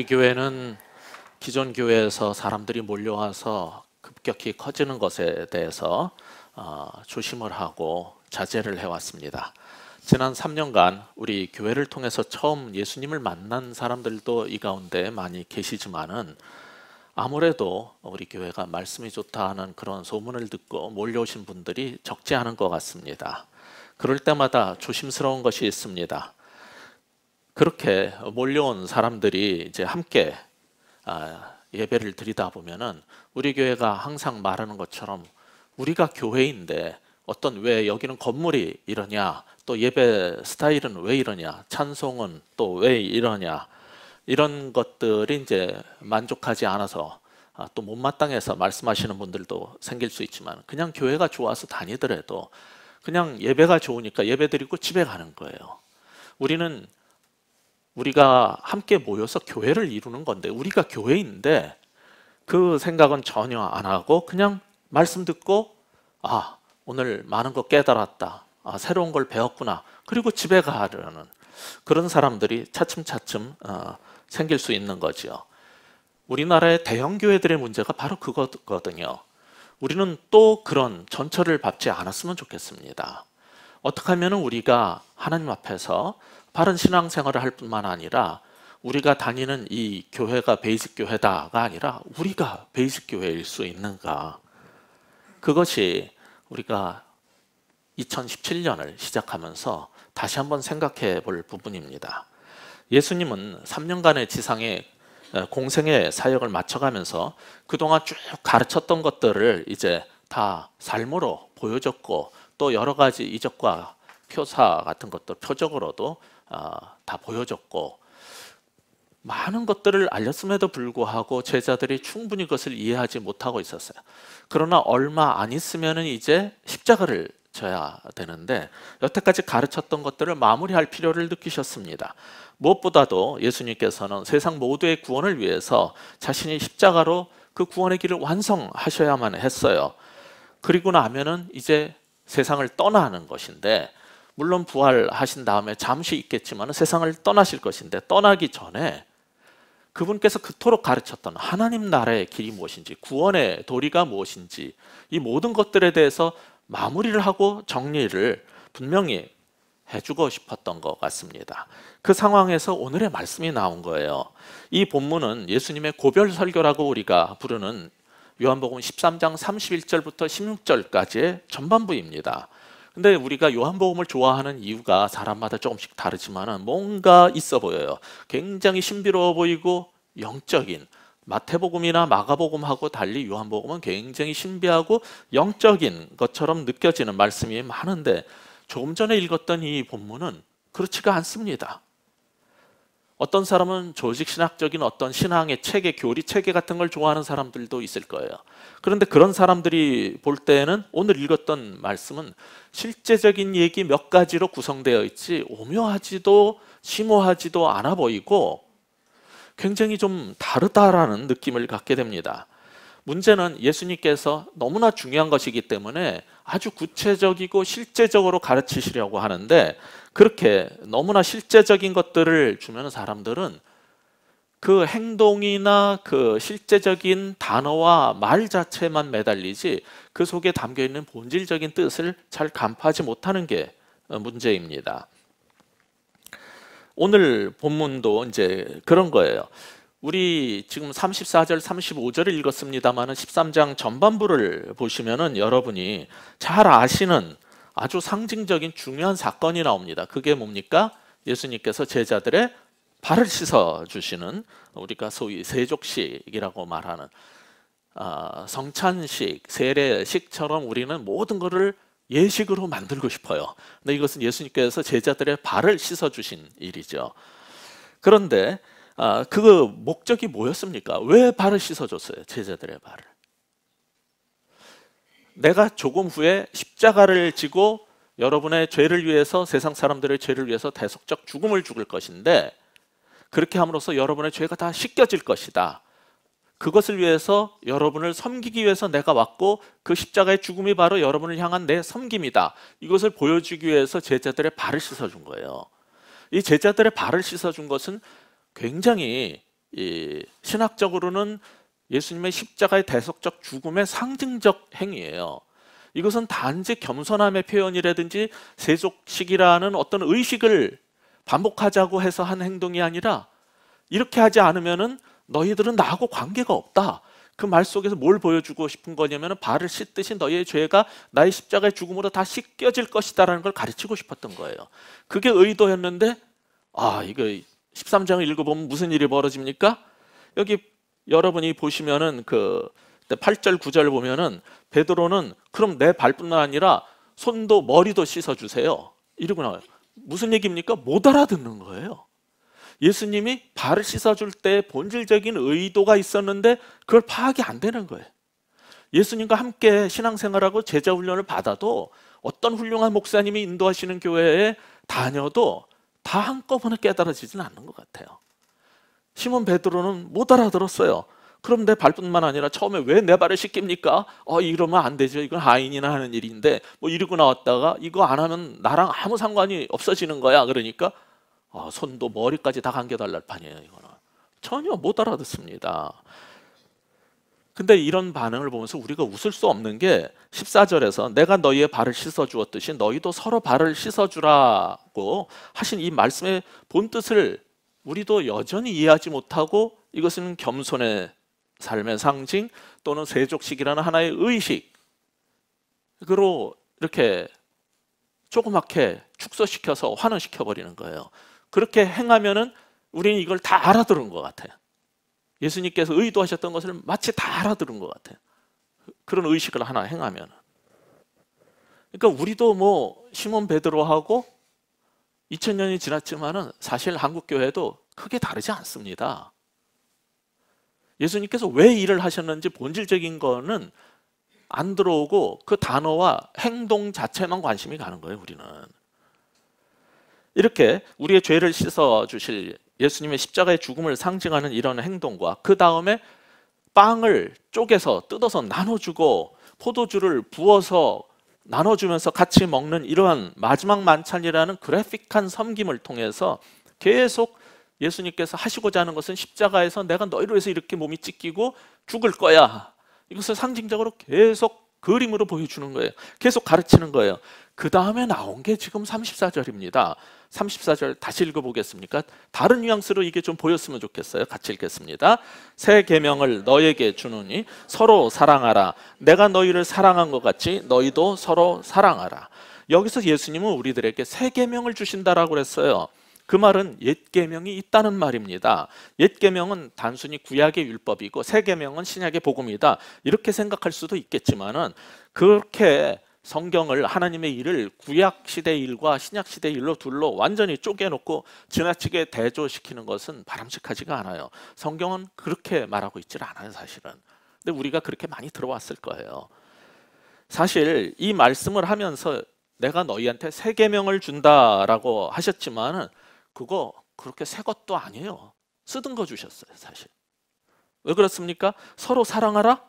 우리 교회는 기존 교회에서 사람들이 몰려와서 급격히 커지는 것에 대해서 조심을 하고 자제를 해왔습니다. 지난 3년간 우리 교회를 통해서 처음 예수님을 만난 사람들도 이 가운데 많이 계시지만은 아무래도 우리 교회가 말씀이 좋다 하는 그런 소문을 듣고 몰려오신 분들이 적지 않은 것 같습니다. 그럴 때마다 조심스러운 것이 있습니다. 그렇게 몰려온 사람들이 이제 함께 예배를 드리다 보면은 우리 교회가 항상 말하는 것처럼 우리가 교회인데 왜 여기는 건물이 이러냐, 또 예배 스타일은 왜 이러냐, 찬송은 또 왜 이러냐, 이런 것들이 이제 만족하지 않아서 또 못마땅해서 말씀하시는 분들도 생길 수 있지만, 그냥 교회가 좋아서 다니더라도 그냥 예배가 좋으니까 예배 드리고 집에 가는 거예요. 우리가 함께 모여서 교회를 이루는 건데, 우리가 교회인데 그 생각은 전혀 안 하고 그냥 말씀 듣고 오늘 많은 거 깨달았다, 새로운 걸 배웠구나, 그리고 집에 가려는 그런 사람들이 차츰차츰 생길 수 있는 거죠. 우리나라의 대형 교회들의 문제가 바로 그거거든요. 우리는 또 그런 전철을 밟지 않았으면 좋겠습니다. 어떻게 하면 우리가 하나님 앞에서 바른 신앙생활을 할 뿐만 아니라 우리가 다니는 이 교회가 베이직 교회다가 아니라 우리가 베이직 교회일 수 있는가, 그것이 우리가 2017년을 시작하면서 다시 한번 생각해 볼 부분입니다. 예수님은 3년간의 지상의 공생의 사역을 마쳐가면서 그동안 쭉 가르쳤던 것들을 이제 다 삶으로 보여줬고, 또 여러 가지 이적과 표사 같은 것들 표적으로도 다 보여줬고, 많은 것들을 알렸음에도 불구하고 제자들이 충분히 그것을 이해하지 못하고 있었어요. 그러나 얼마 안 있으면 이제 십자가를 져야 되는데 여태까지 가르쳤던 것들을 마무리할 필요를 느끼셨습니다. 무엇보다도 예수님께서는 세상 모두의 구원을 위해서 자신이 십자가로 그 구원의 길을 완성하셔야만 했어요. 그리고 나면은 이제 세상을 떠나는 것인데, 물론 부활하신 다음에 잠시 있겠지만 세상을 떠나실 것인데, 떠나기 전에 그분께서 그토록 가르쳤던 하나님 나라의 길이 무엇인지, 구원의 도리가 무엇인지, 이 모든 것들에 대해서 마무리를 하고 정리를 분명히 해주고 싶었던 것 같습니다. 그 상황에서 오늘의 말씀이 나온 거예요. 이 본문은 예수님의 고별 설교라고 우리가 부르는 요한복음 13장 31절부터 16절까지의 전반부입니다. 근데 우리가 요한복음을 좋아하는 이유가 사람마다 조금씩 다르지만 뭔가 있어 보여요. 굉장히 신비로워 보이고 영적인, 마태복음이나 마가복음하고 달리 요한복음은 굉장히 신비하고 영적인 것처럼 느껴지는 말씀이 많은데, 조금 전에 읽었던 이 본문은 그렇지가 않습니다. 어떤 사람은 조직신학적인 어떤 신앙의 체계, 교리 체계 같은 걸 좋아하는 사람들도 있을 거예요. 그런데 그런 사람들이 볼 때는 오늘 읽었던 말씀은 실제적인 얘기 몇 가지로 구성되어 있지 오묘하지도 심오하지도 않아 보이고 굉장히 좀 다르다라는 느낌을 갖게 됩니다. 문제는 예수님께서 너무나 중요한 것이기 때문에 아주 구체적이고 실제적으로 가르치시려고 하는데, 그렇게 너무나 실제적인 것들을 주면 사람들은 그 행동이나 그 실제적인 단어와 말 자체만 매달리지 그 속에 담겨있는 본질적인 뜻을 잘 간파하지 못하는 게 문제입니다. 오늘 본문도 이제 그런 거예요. 우리 지금 34절, 35절을 읽었습니다만 13장 전반부를 보시면은 여러분이 잘 아시는 아주 상징적인 중요한 사건이 나옵니다. 그게 뭡니까? 예수님께서 제자들의 발을 씻어 주시는, 우리가 소위 세족식이라고 말하는 성찬식, 세례식처럼 우리는 모든 것을 예식으로 만들고 싶어요. 근데 이것은 예수님께서 제자들의 발을 씻어 주신 일이죠. 그런데 그 목적이 뭐였습니까? 왜 발을 씻어줬어요? 제자들의 발을. 내가 조금 후에 십자가를 지고 여러분의 죄를 위해서, 세상 사람들의 죄를 위해서 대속적 죽음을 죽을 것인데, 그렇게 함으로써 여러분의 죄가 다 씻겨질 것이다. 그것을 위해서 여러분을 섬기기 위해서 내가 왔고, 그 십자가의 죽음이 바로 여러분을 향한 내 섬김이다. 이것을 보여주기 위해서 제자들의 발을 씻어준 거예요. 이 제자들의 발을 씻어준 것은 굉장히 이 신학적으로는 예수님의 십자가의 대속적 죽음의 상징적 행위예요. 이것은 단지 겸손함의 표현이라든지 세속식이라는 어떤 의식을 반복하자고 해서 한 행동이 아니라, 이렇게 하지 않으면은 너희들은 나하고 관계가 없다. 그 말 속에서 뭘 보여주고 싶은 거냐면, 발을 씻듯이 너희의 죄가 나의 십자가의 죽음으로 다 씻겨질 것이다라는 걸 가르치고 싶었던 거예요. 그게 의도였는데, 이거 13장을 읽어보면 무슨 일이 벌어집니까? 여기 여러분이 보시면은 그 8절 9절 보면은 베드로는 그럼 내 발뿐만 아니라 손도 머리도 씻어주세요 이러고 나와요. 무슨 얘기입니까? 못 알아듣는 거예요. 예수님이 발을 씻어줄 때 본질적인 의도가 있었는데 그걸 파악이 안 되는 거예요. 예수님과 함께 신앙생활하고 제자훈련을 받아도, 어떤 훌륭한 목사님이 인도하시는 교회에 다녀도 다 한꺼번에 깨달아지지는 않는 것 같아요. 시몬 베드로는 못 알아들었어요. 그럼 내 발뿐만 아니라 처음에 왜 내 발을 씻깁니까? 이러면 안 되죠. 이건 하인이나 하는 일인데 뭐 이러고 나왔다가 이거 안 하면 나랑 아무 상관이 없어지는 거야. 그러니까 손도 머리까지 다 감겨달랄 판이에요. 이거는 전혀 못 알아듣습니다. 근데 이런 반응을 보면서 우리가 웃을 수 없는 게, 14절에서 내가 너희의 발을 씻어주었듯이 너희도 서로 발을 씻어주라고 하신 이 말씀의 본뜻을 우리도 여전히 이해하지 못하고, 이것은 겸손의 삶의 상징 또는 세족식이라는 하나의 의식으로 이렇게 조그맣게 축소시켜서 환원시켜버리는 거예요. 그렇게 행하면은 우리는 이걸 다 알아들은 것 같아요. 예수님께서 의도하셨던 것을 마치 다 알아들은 것 같아요. 그런 의식을 하나 행하면. 그러니까 우리도 뭐 시몬 베드로하고 2000년이 지났지만은 사실 한국 교회도 크게 다르지 않습니다. 예수님께서 왜 일을 하셨는지 본질적인 거는 안 들어오고 그 단어와 행동 자체만 관심이 가는 거예요, 우리는. 이렇게 우리의 죄를 씻어 주실 예수님의 십자가의 죽음을 상징하는 이런 행동과, 그 다음에 빵을 쪼개서 뜯어서 나눠주고 포도주를 부어서 나눠주면서 같이 먹는 이러한 마지막 만찬이라는 그래픽한 섬김을 통해서 계속 예수님께서 하시고자 하는 것은, 십자가에서 내가 너희를 위해서 이렇게 몸이 찢기고 죽을 거야, 이것을 상징적으로 계속 그림으로 보여주는 거예요. 계속 가르치는 거예요. 그 다음에 나온 게 지금 34절입니다. 34절 다시 읽어보겠습니까? 다른 뉘앙스로 이게 좀 보였으면 좋겠어요. 같이 읽겠습니다. 새 계명을 너에게 주노니 서로 사랑하라. 내가 너희를 사랑한 것 같이 너희도 서로 사랑하라. 여기서 예수님은 우리들에게 새 계명을 주신다라고 그랬어요. 그 말은 옛 계명이 있다는 말입니다. 옛 계명은 단순히 구약의 율법이고 새 계명은 신약의 복음이다, 이렇게 생각할 수도 있겠지만은, 그렇게 성경을, 하나님의 일을 구약 시대 일과 신약 시대 일로 둘로 완전히 쪼개놓고 지나치게 대조시키는 것은 바람직하지가 않아요. 성경은 그렇게 말하고 있질 않아요, 사실은. 근데 우리가 그렇게 많이 들어왔을 거예요. 사실 이 말씀을 하면서 내가 너희한테 새 계명을 준다라고 하셨지만은 그거 그렇게 새 것도 아니에요. 쓰던 거 주셨어요, 사실. 왜 그렇습니까? 서로 사랑하라?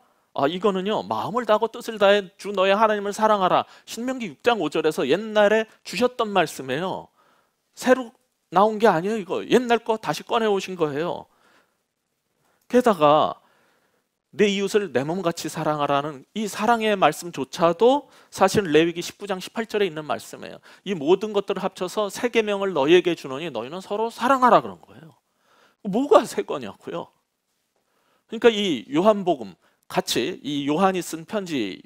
이거는요, 마음을 다하고 뜻을 다해 주 너의 하나님을 사랑하라. 신명기 6장 5절에서 옛날에 주셨던 말씀이에요. 새로 나온 게 아니에요. 이거 옛날 거 다시 꺼내 오신 거예요. 게다가 내 이웃을 내 몸같이 사랑하라는 이 사랑의 말씀조차도 사실은 레위기 19장 18절에 있는 말씀이에요. 이 모든 것들을 합쳐서 새 계명을 너희에게 주노니 너희는 서로 사랑하라 그런 거예요. 뭐가 새 거냐고요. 그러니까 이 요한복음 같이, 이 요한이 쓴 편지,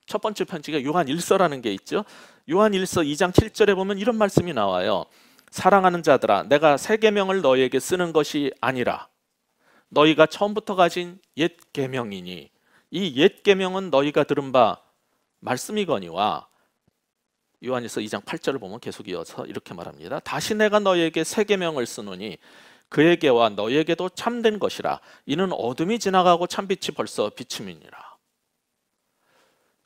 첫 번째 편지가 요한 1서라는 게 있죠. 요한 1서 2장 7절에 보면 이런 말씀이 나와요. 사랑하는 자들아, 내가 새 계명을 너희에게 쓰는 것이 아니라 너희가 처음부터 가진 옛 계명이니 이 옛 계명은 너희가 들은 바 말씀이거니와. 요한일서 2장 8절을 보면 계속 이어서 이렇게 말합니다. 다시 내가 너희에게 새 계명을 쓰노니 그에게와 너희에게도 참된 것이라. 이는 어둠이 지나가고 참빛이 벌써 비침이니라.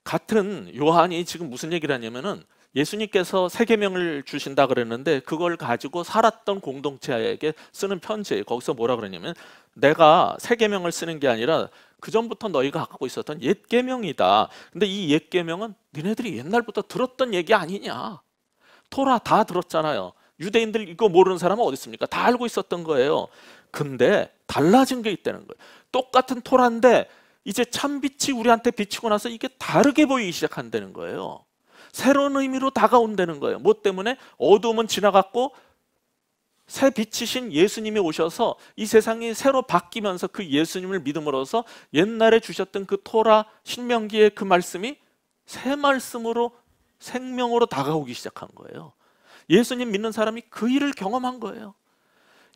같은 요한이 지금 무슨 얘기를 하냐면은, 예수님께서 새 계명을 주신다 그랬는데 그걸 가지고 살았던 공동체에게 쓰는 편지예요. 거기서 뭐라 그러냐면, 내가 새 계명을 쓰는 게 아니라 그 전부터 너희가 갖고 있었던 옛 계명이다. 근데 이 옛 계명은 니네들이 옛날부터 들었던 얘기 아니냐. 토라 다 들었잖아요. 유대인들 이거 모르는 사람은 어디 있습니까? 다 알고 있었던 거예요. 근데 달라진 게 있다는 거예요. 똑같은 토라인데 이제 참빛이 우리한테 비치고 나서 이게 다르게 보이기 시작한다는 거예요. 새로운 의미로 다가온다는 거예요. 뭐 때문에? 어두움은 지나갔고 새 빛이신 예수님이 오셔서 이 세상이 새로 바뀌면서 그 예수님을 믿음으로써 옛날에 주셨던 그 토라 신명기의 그 말씀이 새 말씀으로 생명으로 다가오기 시작한 거예요. 예수님 믿는 사람이 그 일을 경험한 거예요.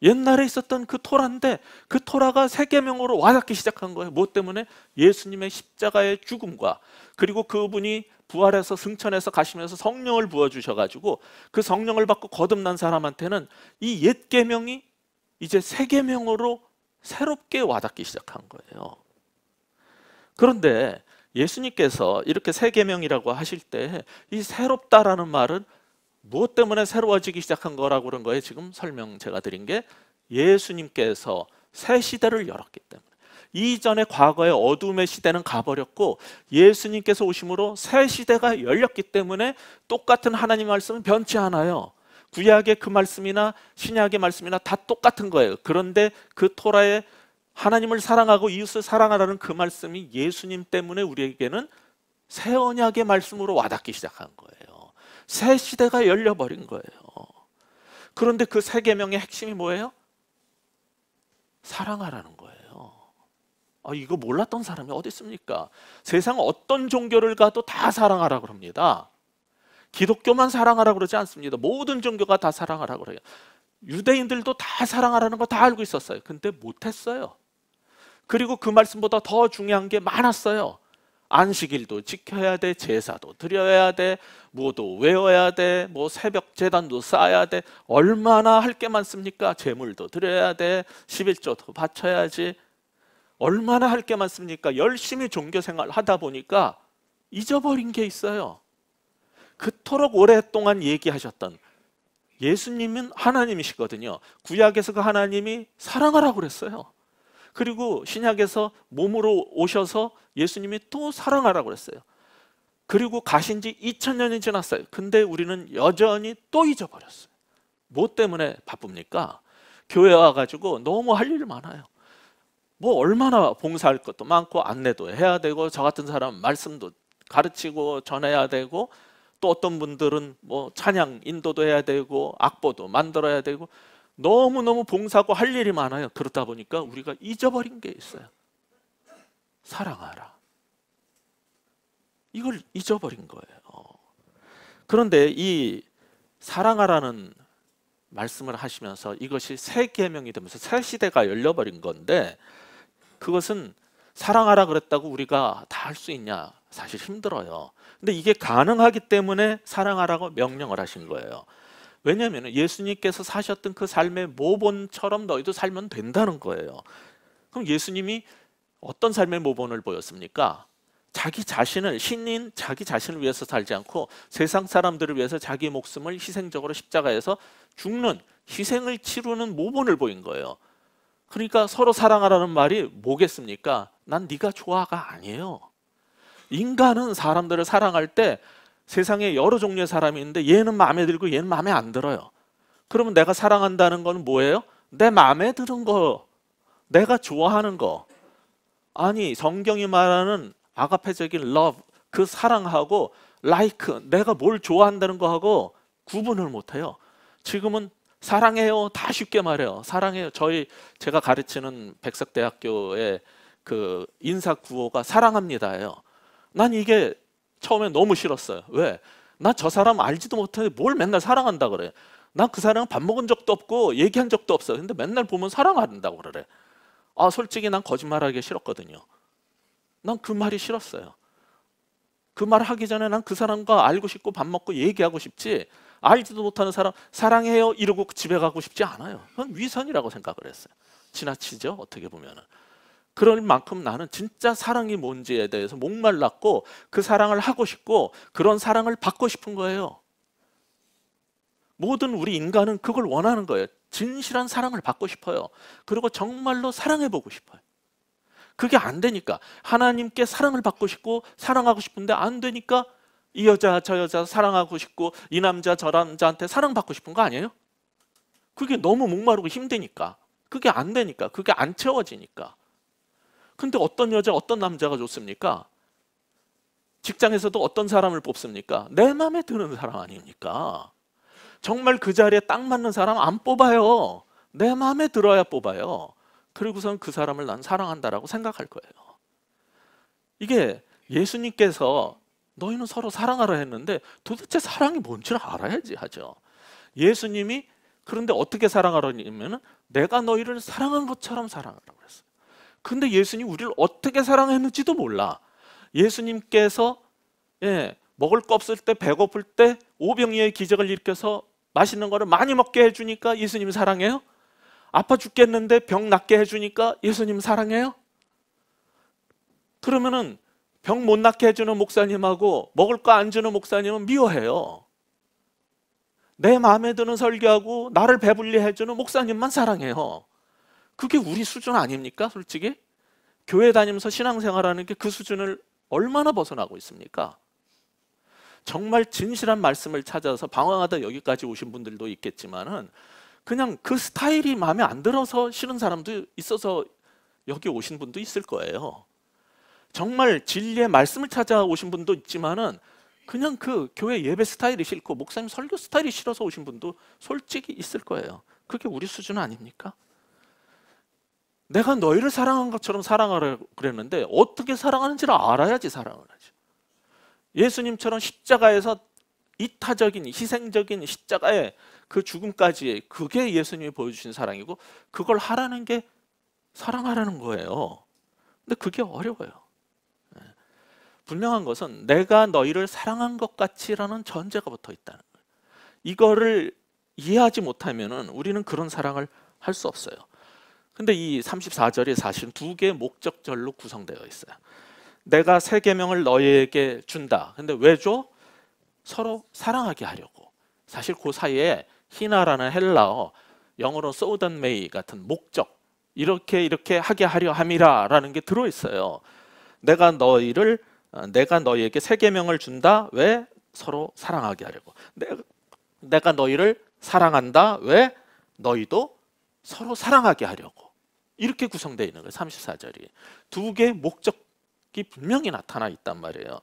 옛날에 있었던 그 토라인데 그 토라가 새 계명으로 와닿기 시작한 거예요. 뭐 때문에? 예수님의 십자가의 죽음과 그리고 그분이 부활해서 승천해서 가시면서 성령을 부어주셔가지고 그 성령을 받고 거듭난 사람한테는 이 옛 계명이 이제 새 계명으로 새롭게 와닿기 시작한 거예요. 그런데 예수님께서 이렇게 새 계명이라고 하실 때 이 새롭다라는 말은 무엇 때문에 새로워지기 시작한 거라고 그런 거예요? 지금 설명 제가 드린 게 예수님께서 새 시대를 열었기 때문에 이전에 과거의 어둠의 시대는 가버렸고 예수님께서 오심으로 새 시대가 열렸기 때문에 똑같은 하나님 말씀은 변치 않아요. 구약의 그 말씀이나 신약의 말씀이나 다 똑같은 거예요. 그런데 그 토라의 하나님을 사랑하고 이웃을 사랑하라는 그 말씀이 예수님 때문에 우리에게는 새 언약의 말씀으로 와닿기 시작한 거예요. 새 시대가 열려버린 거예요. 그런데 그 새 계명의 핵심이 뭐예요? 사랑하라는 거예요. 이거 몰랐던 사람이 어디 있습니까? 세상 어떤 종교를 가도 다 사랑하라고 합니다. 기독교만 사랑하라고 그러지 않습니다. 모든 종교가 다 사랑하라고 그래요. 유대인들도 다 사랑하라는 거 다 알고 있었어요. 근데 못했어요. 그리고 그 말씀보다 더 중요한 게 많았어요. 안식일도 지켜야 돼, 제사도 드려야 돼, 뭐도 외워야 돼, 뭐 새벽 제단도 쌓아야 돼. 얼마나 할 게 많습니까? 제물도 드려야 돼, 11조도 바쳐야지. 얼마나 할 게 많습니까? 열심히 종교 생활 하다 보니까 잊어버린 게 있어요. 그토록 오랫동안 얘기하셨던 예수님은 하나님이시거든요. 구약에서 그 하나님이 사랑하라고 그랬어요. 그리고 신약에서 몸으로 오셔서 예수님이 또 사랑하라고 그랬어요. 그리고 가신 지 2000년이 지났어요. 근데 우리는 여전히 또 잊어버렸어요. 뭐 때문에 바쁩니까? 교회 와가지고 너무 할 일이 많아요. 뭐 얼마나 봉사할 것도 많고 안내도 해야 되고 저 같은 사람 말씀도 가르치고 전해야 되고 또 어떤 분들은 뭐 찬양 인도도 해야 되고 악보도 만들어야 되고 너무너무 봉사하고 할 일이 많아요. 그러다 보니까 우리가 잊어버린 게 있어요. 사랑하라. 이걸 잊어버린 거예요. 그런데 이 사랑하라는 말씀을 하시면서 이것이 새 계명이 되면서 새 시대가 열려버린 건데 그것은 사랑하라 그랬다고 우리가 다 할 수 있냐? 사실 힘들어요. 근데 이게 가능하기 때문에 사랑하라고 명령을 하신 거예요. 왜냐하면 예수님께서 사셨던 그 삶의 모본처럼 너희도 살면 된다는 거예요. 그럼 예수님이 어떤 삶의 모본을 보였습니까? 자기 자신을, 신인 자기 자신을 위해서 살지 않고 세상 사람들을 위해서 자기 목숨을 희생적으로 십자가에서 죽는, 희생을 치르는 모본을 보인 거예요. 그러니까 서로 사랑하라는 말이 뭐겠습니까? 난 네가 좋아가 아니에요. 인간은 사람들을 사랑할 때 세상에 여러 종류의 사람이 있는데 얘는 마음에 들고 얘는 마음에 안 들어요. 그러면 내가 사랑한다는 건 뭐예요? 내 마음에 드는 거, 내가 좋아하는 거. 아니 성경이 말하는 아가페적인 love, 그 사랑하고 like, 내가 뭘 좋아한다는 거하고 구분을 못해요. 지금은 사랑해요 다 쉽게 말해요. 사랑해요. 제가 가르치는 백석대학교의 그 인사 구호가 사랑합니다예요. 난 이게 처음에 너무 싫었어요. 왜? 나 저 사람 알지도 못하는데 뭘 맨날 사랑한다 그래. 난 그 사람은 밥 먹은 적도 없고 얘기한 적도 없어요. 근데 맨날 보면 사랑한다고 그래. 솔직히 난 거짓말하기 싫었거든요. 난 그 말이 싫었어요. 그 말 하기 전에 난 그 사람과 알고 싶고 밥 먹고 얘기하고 싶지, 알지도 못하는 사람 사랑해요 이러고 집에 가고 싶지 않아요. 그건 위선이라고 생각을 했어요. 지나치죠 어떻게 보면은. 그럴 만큼 나는 진짜 사랑이 뭔지에 대해서 목말랐고 그 사랑을 하고 싶고 그런 사랑을 받고 싶은 거예요. 모든 우리 인간은 그걸 원하는 거예요. 진실한 사랑을 받고 싶어요. 그리고 정말로 사랑해보고 싶어요. 그게 안 되니까 하나님께 사랑을 받고 싶고 사랑하고 싶은데 안 되니까 이 여자 저 여자 사랑하고 싶고 이 남자 저 남자한테 사랑받고 싶은 거 아니에요? 그게 너무 목마르고 힘드니까. 그게 안 되니까. 그게 안 채워지니까. 근데 어떤 여자, 어떤 남자가 좋습니까? 직장에서도 어떤 사람을 뽑습니까? 내 마음에 드는 사람 아닙니까? 정말 그 자리에 딱 맞는 사람 안 뽑아요. 내 마음에 들어야 뽑아요. 그리고선 그 사람을 난 사랑한다라고 생각할 거예요. 이게 예수님께서 너희는 서로 사랑하라 했는데 도대체 사랑이 뭔지를 알아야지 하죠. 예수님이 그런데 어떻게 사랑하라냐면 내가 너희를 사랑한 것처럼 사랑하라고 그랬어요. 근데 예수님 우리를 어떻게 사랑했는지도 몰라. 예수님께서 먹을 거 없을 때, 배고플 때 오병이어의 기적을 일으켜서 맛있는 거를 많이 먹게 해주니까 예수님 사랑해요? 아파 죽겠는데 병 낫게 해주니까 예수님 사랑해요? 그러면은 병 못 낫게 해주는 목사님하고 먹을 거 안 주는 목사님은 미워해요. 내 마음에 드는 설교하고 나를 배불리 해주는 목사님만 사랑해요. 그게 우리 수준 아닙니까? 솔직히 교회 다니면서 신앙생활하는 게 그 수준을 얼마나 벗어나고 있습니까? 정말 진실한 말씀을 찾아서 방황하다 여기까지 오신 분들도 있겠지만은 그냥 그 스타일이 마음에 안 들어서 싫은 사람도 있어서 여기 오신 분도 있을 거예요. 정말 진리의 말씀을 찾아오신 분도 있지만은 그냥 그 교회 예배 스타일이 싫고 목사님 설교 스타일이 싫어서 오신 분도 솔직히 있을 거예요. 그게 우리 수준 아닙니까? 내가 너희를 사랑한 것처럼 사랑하라고 그랬는데 어떻게 사랑하는지를 알아야지 사랑을 하죠. 예수님처럼 십자가에서 이타적인 희생적인 십자가의 그 죽음까지 그게 예수님이 보여주신 사랑이고 그걸 하라는 게 사랑하라는 거예요. 근데 그게 어려워요. 분명한 것은 내가 너희를 사랑한 것 같이라는 전제가 붙어 있다는 거예요. 이거를 이해하지 못하면 우리는 그런 사랑을 할 수 없어요. 근데 이 34절이 사실은 두 개의 목적절로 구성되어 있어요. 내가 새 계명을 너희에게 준다. 근데 왜 줘? 서로 사랑하게 하려고. 사실 그 사이에 히나라는 헬라어, 영어로 소던 메이 같은 목적, 이렇게 하게 하려 함이라라는 게 들어있어요. 내가 너희에게 새 계명을 준다. 왜? 서로 사랑하게 하려고. 내가 너희를 사랑한다. 왜? 너희도 서로 사랑하게 하려고. 이렇게 구성되어 있는 거예요. 34절이. 두 개의 목적이 분명히 나타나 있단 말이에요.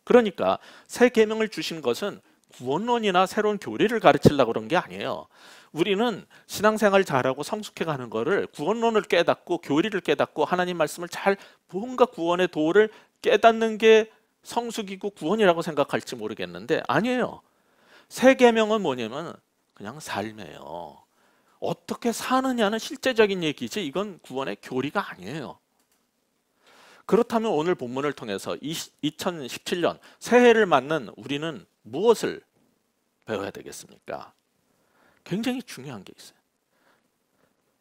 그러니까 새 계명을 주신 것은 구원론이나 새로운 교리를 가르치려고 그런 게 아니에요. 우리는 신앙생활 잘하고 성숙해가는 거를 구원론을 깨닫고 교리를 깨닫고 하나님 말씀을 잘 뭔가 구원의 도를 깨닫는 게 성숙이고 구원이라고 생각할지 모르겠는데 아니에요. 새 계명은 뭐냐면 그냥 삶이에요. 어떻게 사느냐는 실제적인 얘기지 이건 구원의 교리가 아니에요. 그렇다면 오늘 본문을 통해서 2017년 새해를 맞는 우리는 무엇을 배워야 되겠습니까? 굉장히 중요한 게 있어요.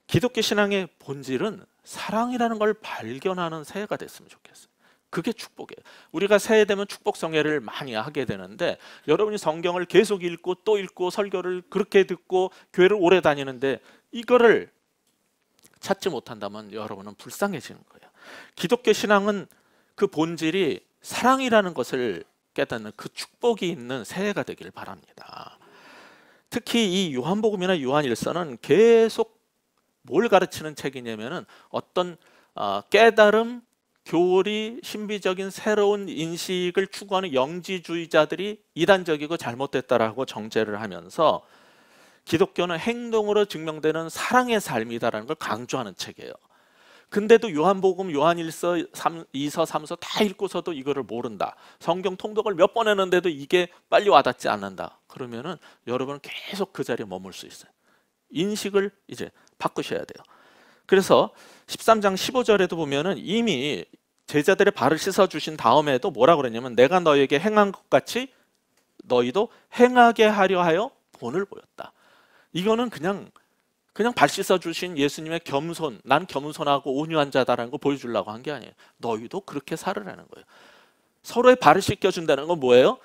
기독교 신앙의 본질은 사랑이라는 걸 발견하는 새해가 됐으면 좋겠어요. 그게 축복이에요. 우리가 새해 되면 축복 성회를 많이 하게 되는데 여러분이 성경을 계속 읽고 또 읽고 설교를 그렇게 듣고 교회를 오래 다니는데 이거를 찾지 못한다면 여러분은 불쌍해지는 거예요. 기독교 신앙은 그 본질이 사랑이라는 것을 깨닫는 그 축복이 있는 새해가 되길 바랍니다. 특히 이 요한복음이나 요한일서는 계속 뭘 가르치는 책이냐면은 어떤 깨달음, 교리, 신비적인 새로운 인식을 추구하는 영지주의자들이 이단적이고 잘못됐다라고 정죄를 하면서 기독교는 행동으로 증명되는 사랑의 삶이다라는 걸 강조하는 책이에요. 근데도 요한복음, 요한일서, 2서, 3서 다 읽고서도 이거를 모른다. 성경 통독을 몇 번 했는데도 이게 빨리 와닿지 않는다. 그러면은 여러분은 계속 그 자리에 머물 수 있어요. 인식을 이제 바꾸셔야 돼요. 그래서 13장 15절에도 보면은 이미 제자들의 발을 씻어 주신 다음에도 뭐라고 그랬냐면 내가 너에게 행한 것 같이 너희도 행하게 하려 하여 본을 보였다. 이거는 그냥 발 씻어 주신 예수님의 겸손, 난 겸손하고 온유한 자다라는 거 보여주려고 한 게 아니에요. 너희도 그렇게 살으라는 거예요. 서로의 발을 씻겨준다는 건 뭐예요?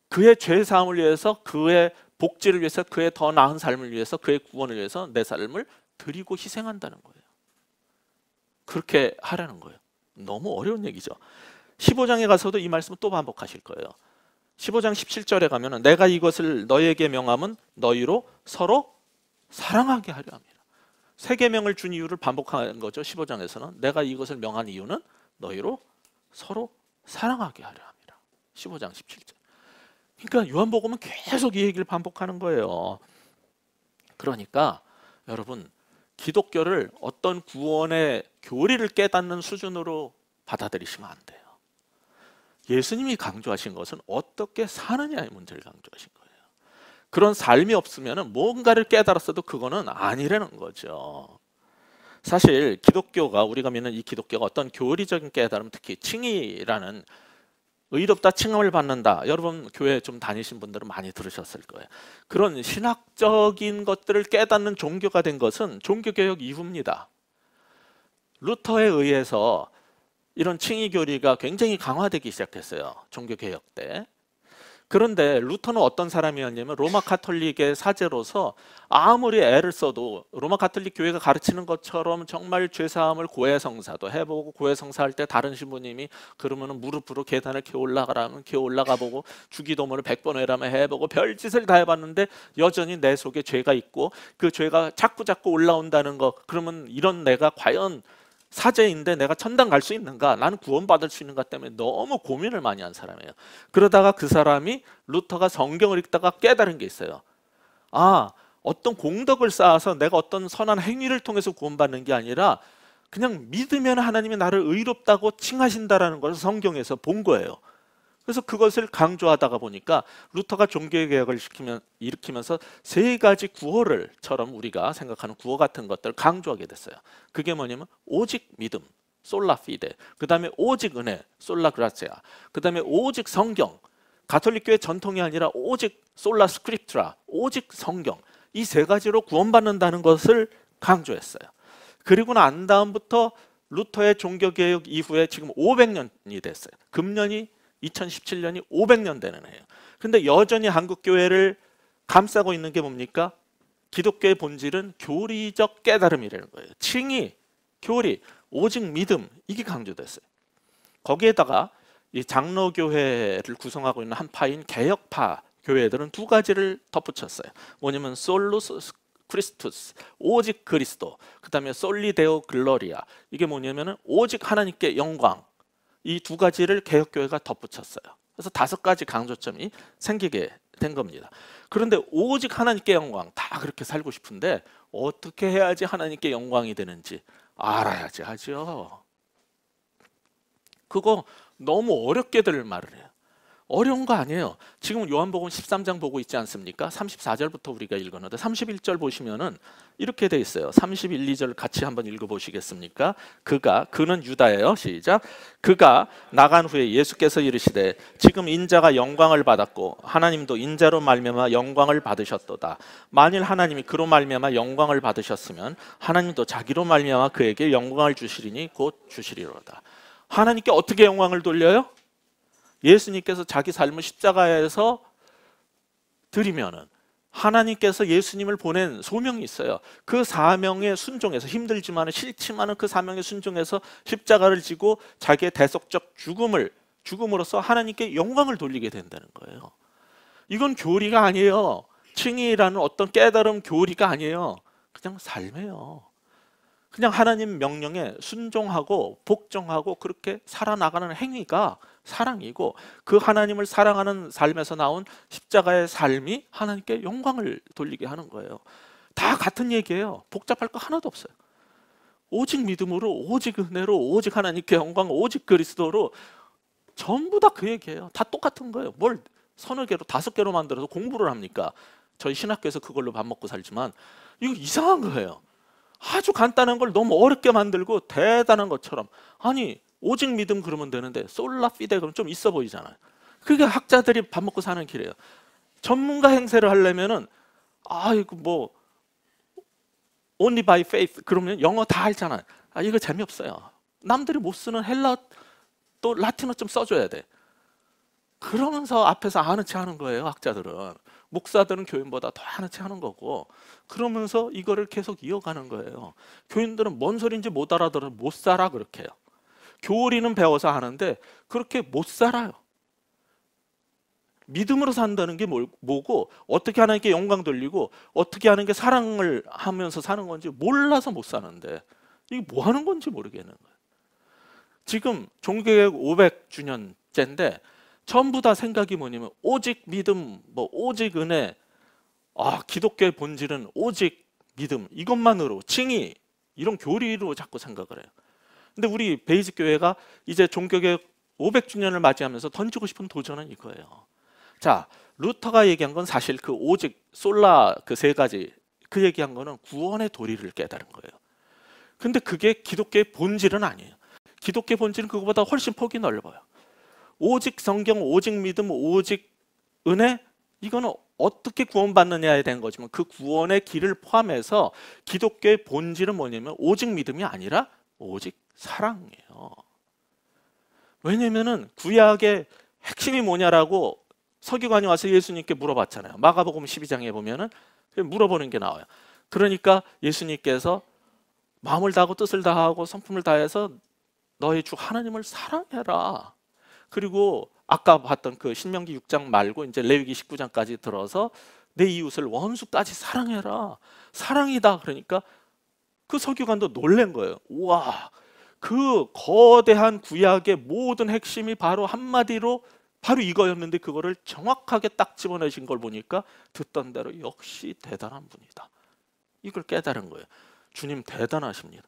그의 죄 사함을 위해서, 그의 복지를 위해서, 그의 더 나은 삶을 위해서, 그의 구원을 위해서 내 삶을 드리고 희생한다는 거예요. 그렇게 하라는 거예요. 너무 어려운 얘기죠. 15장에 가서도 이 말씀을 또 반복하실 거예요. 15장 17절에 가면은 내가 이것을 너희에게 명함은 너희로 서로 사랑하게 하려 함이라. 세 계명을 준 이유를 반복한 거죠. 15장에서는 내가 이것을 명한 이유는 너희로 서로 사랑하게 하려 함이라. 15장 17절. 그러니까 요한복음은 계속 이 얘기를 반복하는 거예요. 그러니까 여러분, 기독교를 어떤 구원의 교리를 깨닫는 수준으로 받아들이시면 안 돼요. 예수님이 강조하신 것은 어떻게 사느냐의 문제를 강조하신 거예요. 그런 삶이 없으면 뭔가를 깨달았어도 그거는 아니라는 거죠. 사실 기독교가, 우리가 믿는 이 기독교가 어떤 교리적인 깨달음, 특히 칭의라는, 의롭다 칭함을 받는다, 여러분 교회 좀 다니신 분들은 많이 들으셨을 거예요. 그런 신학적인 것들을 깨닫는 종교가 된 것은 종교개혁 이후입니다. 루터에 의해서 이런 칭의 교리가 굉장히 강화되기 시작했어요. 종교개혁 때. 그런데 루터는 어떤 사람이었냐면 로마 가톨릭의 사제로서 아무리 애를 써도 로마 가톨릭 교회가 가르치는 것처럼 정말 죄사함을 고해성사도 해보고, 고해성사할 때 다른 신부님이 그러면 무릎으로 계단을 기어 올라가라면 기어 올라가 보고, 주기도문을 100번 해라면 해보고, 별짓을 다 해봤는데 여전히 내 속에 죄가 있고 그 죄가 자꾸 올라온다는 거. 그러면 이런 내가 과연 사제인데 내가 천당 갈 수 있는가? 나는 구원받을 수 있는가? 때문에 너무 고민을 많이 한 사람이에요. 그러다가 그 사람이, 루터가 성경을 읽다가 깨달은 게 있어요. 아, 어떤 공덕을 쌓아서 내가 어떤 선한 행위를 통해서 구원받는 게 아니라 그냥 믿으면 하나님이 나를 의롭다고 칭하신다라는 것을 성경에서 본 거예요. 그래서 그것을 강조하다가 보니까 루터가 종교개혁을 일으키면서 세 가지 구호를처럼 우리가 생각하는 구호 같은 것들을 강조하게 됐어요. 그게 뭐냐면 오직 믿음, 솔라 피데, 그 다음에 오직 은혜, 솔라 그라치아, 그 다음에 오직 성경, 가톨릭교회 전통이 아니라 오직 솔라 스크립트라, 오직 성경, 이 세 가지로 구원받는다는 것을 강조했어요. 그리고 난 다음부터 루터의 종교개혁 이후에 지금 500년이 됐어요. 금년이 2017년이 500년 되는 해예요. 근데 여전히 한국 교회를 감싸고 있는 게 뭡니까? 기독교의 본질은 교리적 깨달음이라는 거예요. 칭의, 교리, 오직 믿음, 이게 강조됐어요. 거기에다가 이 장로교회를 구성하고 있는 한 파인 개혁파 교회들은 두 가지를 덧붙였어요. 뭐냐면 솔루스 크리스투스, 오직 그리스도, 그 다음에 솔리데오 글로리아, 이게 뭐냐면 오직 하나님께 영광, 이 두 가지를 개혁교회가 덧붙였어요. 그래서 5가지 강조점이 생기게 된 겁니다. 그런데 오직 하나님께 영광, 다 그렇게 살고 싶은데 어떻게 해야지 하나님께 영광이 되는지 알아야지 하죠. 그거 너무 어렵게들 말을 해요. 어려운 거 아니에요. 지금 요한복음 13장 보고 있지 않습니까? 34절부터 우리가 읽었는데 31절 보시면은 이렇게 돼 있어요. 31, 2절 같이 한번 읽어보시겠습니까? 그는 유다예요. 시작. 그가 나간 후에 예수께서 이르시되 지금 인자가 영광을 받았고 하나님도 인자로 말미암아 영광을 받으셨도다. 만일 하나님이 그로 말미암아 영광을 받으셨으면 하나님도 자기로 말미암아 그에게 영광을 주시리니 곧 주시리로다. 하나님께 어떻게 영광을 돌려요? 예수님께서 자기 삶을 십자가에서 드리면은 하나님께서 예수님을 보낸 소명이 있어요. 그 사명에 순종해서, 힘들지만 싫지만 그 사명에 순종해서 십자가를 지고 자기의 대속적 죽음으로써 하나님께 영광을 돌리게 된다는 거예요. 이건 교리가 아니에요. 칭의라는 어떤 깨달음 교리가 아니에요. 그냥 삶이에요. 그냥 하나님 명령에 순종하고 복종하고 그렇게 살아나가는 행위가 사랑이고, 그 하나님을 사랑하는 삶에서 나온 십자가의 삶이 하나님께 영광을 돌리게 하는 거예요. 다 같은 얘기예요. 복잡할 거 하나도 없어요. 오직 믿음으로, 오직 은혜로, 오직 하나님께 영광, 오직 그리스도로, 전부 다 그 얘기예요. 다 똑같은 거예요. 뭘 서너 개로 5개로 만들어서 공부를 합니까? 저희 신학교에서 그걸로 밥 먹고 살지만 이거 이상한 거예요. 아주 간단한 걸 너무 어렵게 만들고 대단한 것처럼, 아니 오직 믿음 그러면 되는데 솔라 피데 그러면 좀 있어 보이잖아요. 그게 학자들이 밥 먹고 사는 길이에요. 전문가 행세를 하려면은 이거 뭐 only by faith 그러면 영어 다 알잖아요. 이거 재미없어요. 남들이 못 쓰는 헬라 또 라틴어 좀 써줘야 돼. 그러면서 앞에서 아는 체 하는 거예요. 학자들은. 목사들은 교인보다 더 아는 체 하는 거고, 그러면서 이거를 계속 이어가는 거예요. 교인들은 뭔 소리인지 못 알아들어서 못 살아 그렇게 해요. 교리는 배워서 하는데 그렇게 못 살아요. 믿음으로 산다는 게 뭐고 어떻게 하나님께 영광 돌리고 어떻게 하는 게 사랑을 하면서 사는 건지 몰라서 못 사는데 이게 뭐 하는 건지 모르겠는 거예요. 지금 종교개혁 500주년째인데 전부 다 생각이 뭐냐면 오직 믿음, 뭐 오직 은혜, 기독교의 본질은 오직 믿음, 이것만으로 칭의, 이런 교리로 자꾸 생각을 해요. 근데 우리 베이직 교회가 이제 종교개혁 500주년을 맞이하면서 던지고 싶은 도전은 이거예요. 자, 루터가 얘기한 건 사실 그 오직 솔라 그 세 가지, 그 얘기한 거는 구원의 도리를 깨달은 거예요. 근데 그게 기독교의 본질은 아니에요. 기독교의 본질은 그거보다 훨씬 폭이 넓어요. 오직 성경, 오직 믿음, 오직 은혜, 이거는 어떻게 구원받느냐에 대한 거지만 그 구원의 길을 포함해서 기독교의 본질은 뭐냐면 오직 믿음이 아니라 오직 사랑이에요. 왜냐면은 구약의 핵심이 뭐냐라고 서기관이 와서 예수님께 물어봤잖아요. 마가복음 12장에 보면은 물어보는 게 나와요. 그러니까 예수님께서 마음을 다하고 뜻을 다하고 성품을 다해서 너희 주 하나님을 사랑해라. 그리고 아까 봤던 그 신명기 6장 말고 이제 레위기 19장까지 들어서 내 이웃을 원수까지 사랑해라. 사랑이다. 그러니까 그 서기관도 놀란 거예요. 우와, 그 거대한 구약의 모든 핵심이 바로 한마디로 바로 이거였는데 그거를 정확하게 딱 집어내신 걸 보니까 듣던 대로 역시 대단한 분이다. 이걸 깨달은 거예요. 주님 대단하십니다.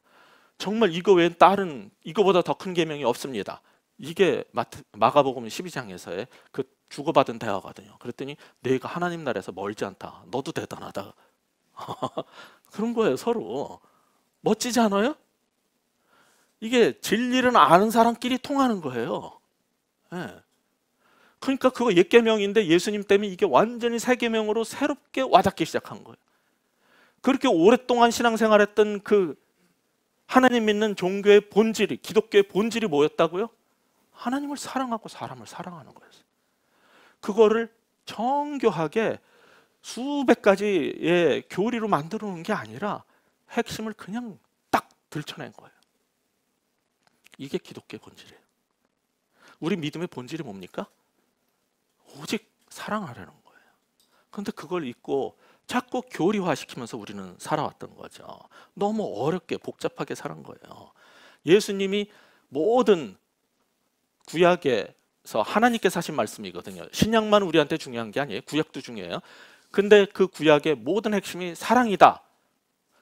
정말 이거 외엔 다른 이거보다 더 큰 계명이 없습니다. 이게 마가복음 12장에서의 그 주고받은 대화거든요. 그랬더니 내가 하나님 나라에서 멀지 않다. 너도 대단하다. 그런 거예요. 서로 멋지지 않아요? 이게 진리를 아는 사람끼리 통하는 거예요. 네. 그러니까 그거 옛 계명인데 예수님 때문에 이게 완전히 새 계명으로 새롭게 와닿기 시작한 거예요. 그렇게 오랫동안 신앙생활했던 그 하나님 믿는 종교의 본질이, 기독교의 본질이 뭐였다고요? 하나님을 사랑하고 사람을 사랑하는 거였어요. 그거를 정교하게 수백 가지의 교리로 만들어 놓은 게 아니라 핵심을 그냥 딱 들춰낸 거예요. 이게 기독교의 본질이에요. 우리 믿음의 본질이 뭡니까? 오직 사랑하려는 거예요. 그런데 그걸 잊고 자꾸 교리화시키면서 우리는 살아왔던 거죠. 너무 어렵게 복잡하게 살은 거예요. 예수님이 모든 구약에서 하나님께서 하신 말씀이거든요. 신약만 우리한테 중요한 게 아니에요. 구약도 중요해요. 근데 그 구약의 모든 핵심이 사랑이다.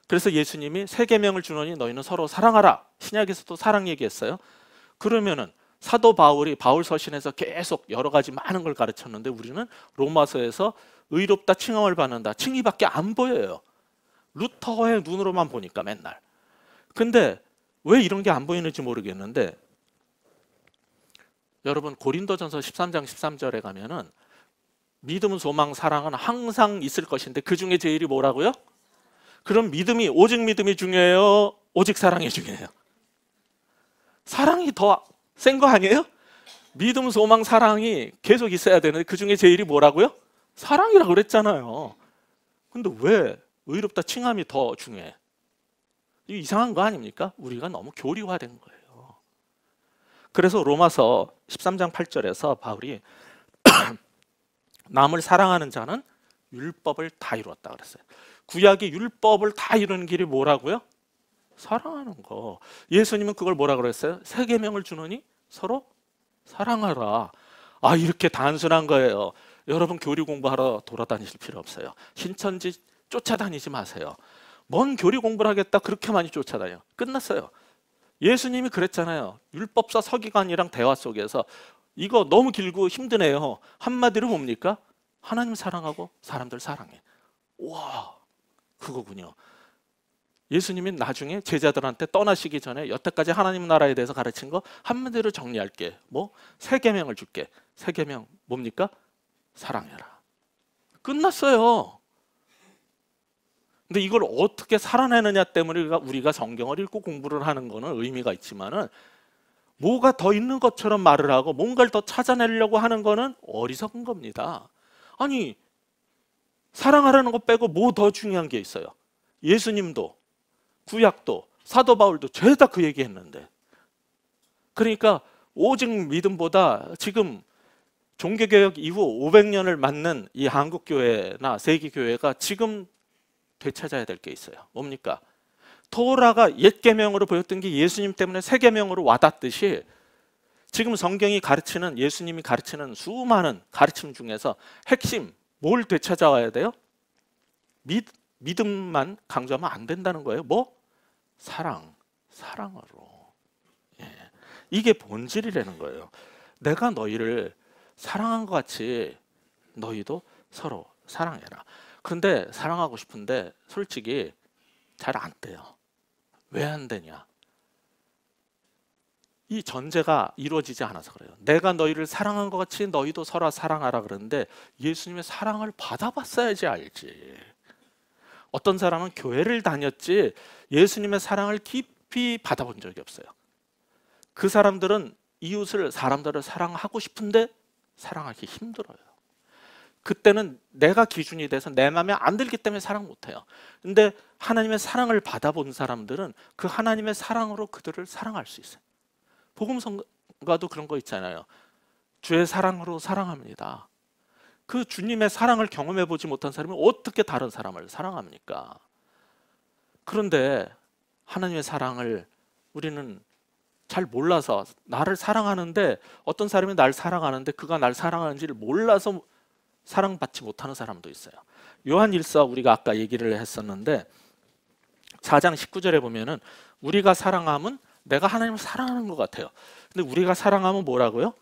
그래서 예수님이 새 계명을 주노니 너희는 서로 사랑하라. 신약에서도 사랑 얘기했어요. 그러면은 사도 바울이 바울 서신에서 계속 여러 가지 많은 걸 가르쳤는데 우리는 로마서에서 의롭다 칭함을 받는다. 칭의밖에 안 보여요. 루터의 눈으로만 보니까 맨날. 근데 왜 이런 게 안 보이는지 모르겠는데 여러분 고린도전서 13장 13절에 가면은 믿음, 소망, 사랑은 항상 있을 것인데 그 중에 제일이 뭐라고요? 그럼 믿음이 오직 믿음이 중요해요? 오직 사랑이 중요해요? 사랑이 더 센 거 아니에요? 믿음, 소망, 사랑이 계속 있어야 되는데 그 중에 제일이 뭐라고요? 사랑이라고 그랬잖아요. 근데 왜 의롭다 칭함이 더 중요해? 이거 이상한 거 아닙니까? 우리가 너무 교리화된 거예요. 그래서 로마서 13장 8절에서 바울이 남을 사랑하는 자는 율법을 다 이루었다 그랬어요. 구약이 율법을 다 이루는 길이 뭐라고요? 사랑하는 거. 예수님은 그걸 뭐라 그랬어요? 새 계명을 주노니 서로 사랑하라. 이렇게 단순한 거예요. 여러분 교리 공부하러 돌아다니실 필요 없어요. 신천지 쫓아다니지 마세요. 뭔 교리 공부를 하겠다 그렇게 많이 쫓아다녀요. 끝났어요. 예수님이 그랬잖아요. 율법사 서기관이랑 대화 속에서 이거 너무 길고 힘드네요. 한마디로 뭡니까? 하나님 사랑하고 사람들 사랑해. 와, 그거군요. 예수님이 나중에 제자들한테 떠나시기 전에 여태까지 하나님 나라에 대해서 가르친 거 한마디로 정리할게. 새 계명을 줄게. 새 계명 뭡니까? 사랑해라. 끝났어요. 근데 이걸 어떻게 살아내느냐 때문에 우리가 성경을 읽고 공부를 하는 거는 의미가 있지만은 뭐가 더 있는 것처럼 말을 하고 뭔가를 더 찾아내려고 하는 거는 어리석은 겁니다. 아니, 사랑하라는 거 빼고 뭐 더 중요한 게 있어요? 예수님도 구약도 사도 바울도 죄다 그 얘기했는데. 그러니까 오직 믿음보다 지금 종교개혁 이후 500년을 맞는 이 한국교회나 세계교회가 지금 되찾아야 될 게 있어요. 뭡니까? 토라가 옛 계명으로 보였던 게 예수님 때문에 새 계명으로 와닿듯이 지금 성경이 가르치는, 예수님이 가르치는 수많은 가르침 중에서 핵심 뭘 되찾아와야 돼요? 믿음만 강조하면 안 된다는 거예요. 뭐? 사랑으로. 예. 이게 본질이라는 거예요. 내가 너희를 사랑한 것 같이 너희도 서로 사랑해라. 근데 사랑하고 싶은데 솔직히 잘 안 돼요. 왜 안 되냐? 이 전제가 이루어지지 않아서 그래요. 내가 너희를 사랑한 것 같이 너희도 서로 사랑하라 그러는데 예수님의 사랑을 받아봤어야지 알지. 어떤 사람은 교회를 다녔지 예수님의 사랑을 깊이 받아본 적이 없어요. 그 사람들은 사람들을 사랑하고 싶은데 사랑하기 힘들어요. 그때는 내가 기준이 돼서 내 마음에 안 들기 때문에 사랑 못해요. 근데 하나님의 사랑을 받아본 사람들은 그 하나님의 사랑으로 그들을 사랑할 수 있어요. 복음성가도 그런 거 있잖아요. 주의 사랑으로 사랑합니다. 그 주님의 사랑을 경험해 보지 못한 사람이 어떻게 다른 사람을 사랑합니까? 그런데 하나님의 사랑을 우리는 잘 몰라서, 나를 사랑하는데, 어떤 사람이 날 사랑하는데 그가 날 사랑하는지를 몰라서 사랑받지 못하는 사람도 있어요. 요한 1서 우리가 아까 얘기를 했었는데 4장 19절에 보면은 우리가 사랑함은 내가 하나님을 사랑하는 것 같아요. 근데 우리가 사랑하면 뭐라고요?